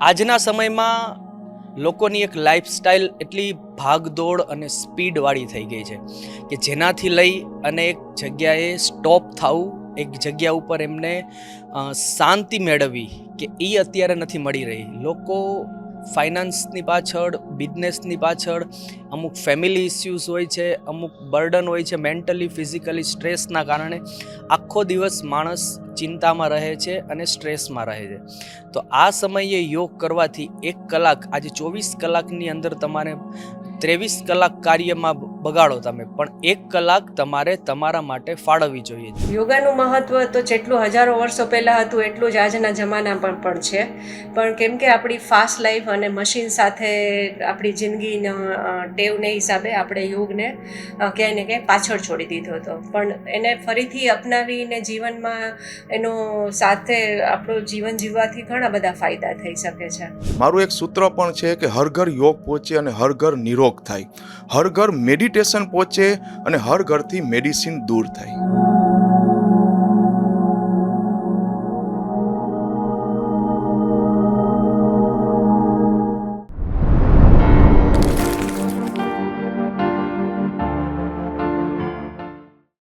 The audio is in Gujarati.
આજના સમયમાં લોકોની એક લાઈફસ્ટાઈલ એટલી ભાગદોડ અને સ્પીડવાળી થઈ ગઈ છે કે જેનાથી લઈ અને એક જગ્યાએ સ્ટોપ થવું, એક જગ્યા ઉપર એમને શાંતિ મેળવવી કે એ અત્યારે નથી મળી રહી. લોકો ફાઇનાન્સની પાછળ, બિઝનેસની પાછળ, અમુક ફેમિલી ઇસ્યુઝ હોય છે, અમુક બર્ડન હોય છે, મેન્ટલી ફિઝિકલી સ્ટ્રેસના કારણે આખો દિવસ માણસ ચિંતામાં રહે છે અને સ્ટ્રેસમાં રહે છે. તો આ સમયે યોગ કરવાથી 1 કલાક, આજે 24 કલાકની અંદર તમારે 23 કલાક કાર્યમાં બગાડો તમે, પણ 1 કલાક તમારે તમારા માટે ફાળવવી જોઈએ. યોગાનું મહત્ત્વ તો જેટલું હજારો વર્ષો પહેલાં હતું એટલું જ આજના જમાનામાં પણ છે. પણ કેમ કે આપણી ફાસ્ટ લાઈફ અને મશીન સાથે આપણી જિંદગીના ટેવને હિસાબે આપણે યોગને ક્યાંય ને ક્યાંય પાછળ છોડી દીધો હતો. પણ એને ફરીથી અપનાવીને જીવનમાં એનો સાથે આપણું જીવન જીવવાથી ઘણા બધા ફાયદા થઈ શકે છે. મારું એક સૂત્ર પણ છે કે હર ઘર યોગ પહોંચે અને હર ઘર નિરોગ થાય, હર ઘર મેડિટેશન પહોંચે અને હર ઘરથી મેડિસિન દૂર થાય.